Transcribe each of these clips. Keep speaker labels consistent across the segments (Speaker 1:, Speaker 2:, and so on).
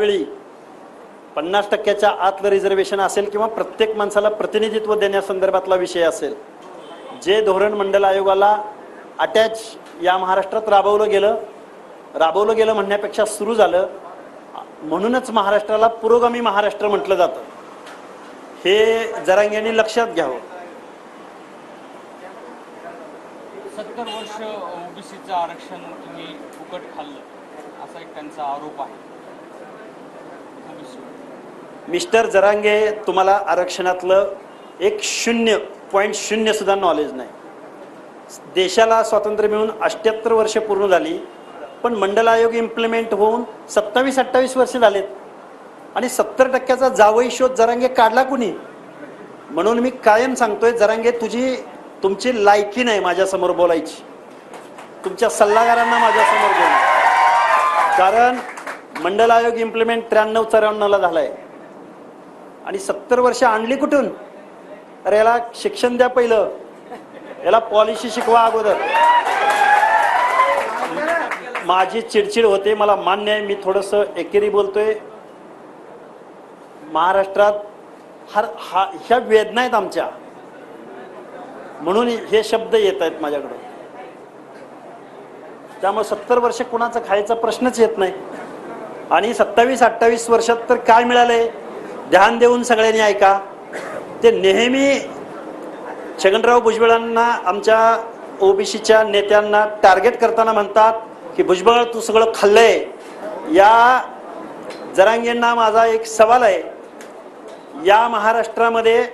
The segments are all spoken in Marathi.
Speaker 1: वेळी 50% आतलं रिझर्वेशन असेल किंवा प्रत्येक माणसाला प्रतिनिधित्व देण्यासंदर्भातला विषय असेल, जे धोरण मंडल आयोगाला अटॅच या महाराष्ट्रात राबवलं गेलं म्हणण्यापेक्षा सुरू झालं, म्हणूनच महाराष्ट्राला पुरोगामी महाराष्ट्र म्हटलं जातं. हे जरांगेंनी लक्षात घ्यावं.
Speaker 2: 70 वर्ष ओबीसीचं आरक्षण तुम्ही फुकट खाल्लं असा एक त्यांचा आरोप आहे.
Speaker 1: मिस्टर जरांगे, तुम्हाला आरक्षणातलं एक 0.0 सुद्धा नॉलेज नाही. देशाला स्वातंत्र्य मिळून 78 वर्ष पूर्ण झाली, पण मंडल आयोग इम्प्लिमेंट होऊन 27-28 वर्ष झालेत आणि 70% जावई शोध जरांगे काढला कुणी? म्हणून मी कायम सांगतोय, जरांगे तुमची लायकी नाही माझ्यासमोर बोलायची. तुमच्या सल्लागारांना माझ्यासमोर बोला, कारण मंडल आयोग इम्प्लिमेंट 93-94ला झालाय आणि 70 वर्ष आणली कुठून? अरे याला शिक्षण द्या पहिलं, याला पॉलिसी शिकवा अगोदर. माझी चिडचिड होते, मला मान्य आहे, मी थोडंसं एकेरी बोलतोय. महाराष्ट्रात ह्या वेदना आहेत आमच्या, म्हणून हे शब्द येत आहेत माझ्याकडं. त्यामुळे 70 वर्ष कुणाचं खायचा प्रश्नच येत नाही. आणि 27-28 वर्षात तर काय मिळालंय? ध्यान देऊन सगळ्यांनी ऐका. ते नेहमी छगनराव भुजबळांना, आमच्या ओबीसीच्या नेत्यांना टार्गेट करताना म्हणतात की भुजबळ तू सगळं खाल्लंय. या जरांगेंना माझा एक सवाल आहे, या महाराष्ट्रामध्ये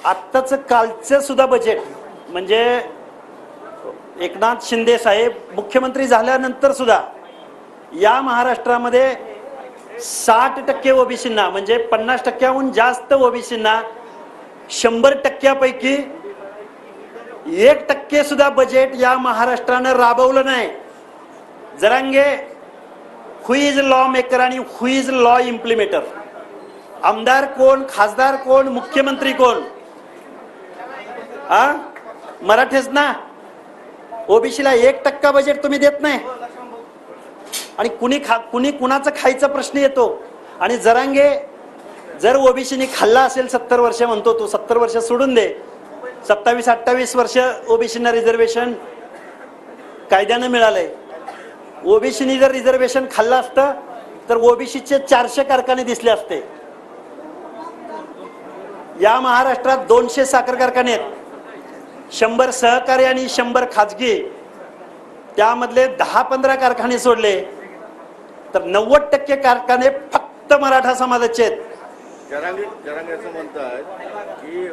Speaker 1: आत्ताचं कालचं सुद्धा बजेट, म्हणजे एकनाथ शिंदे साहेब मुख्यमंत्री झाल्यानंतर सुद्धा या महाराष्ट्रामध्ये 60% ओबीसींना, म्हणजे 50%हून जास्त ओबीसींना 100%पैकी 1% सुद्धा बजेट या महाराष्ट्रानं राबवलं नाही. जरांगे, हु इज लॉ मेकर आणि हु इज लॉ इम्प्लिमेंटर? आमदार कोण, खासदार कोण, मुख्यमंत्री कोण? मराठेच ना. ओबीसीला 1% बजेट तुम्ही देत नाही आणि कुणी कुणाचं खायचा प्रश्न येतो. आणि जरांगे, जर ओबीसीने खाल्ला असेल 70 वर्ष म्हणतो तो, 70 वर्ष सोडून दे, 27-28 वर्ष ओबीसीना रिझर्वेशन कायद्यानं मिळालंय. ओबीसीने जर रिझर्वेशन खाल्लं असतं तर ओबीसीचे 400 कारखाने दिसले असते. या महाराष्ट्रात 200 साखर कारखाने आहेत, 100 सहकारी आणि 100 खाजगी. त्यामधले 10-15 कारखाने सोडले तर 90% कारखाने फक्त मराठा समाजाचे आहेत.
Speaker 3: जरांगे असं म्हणतात की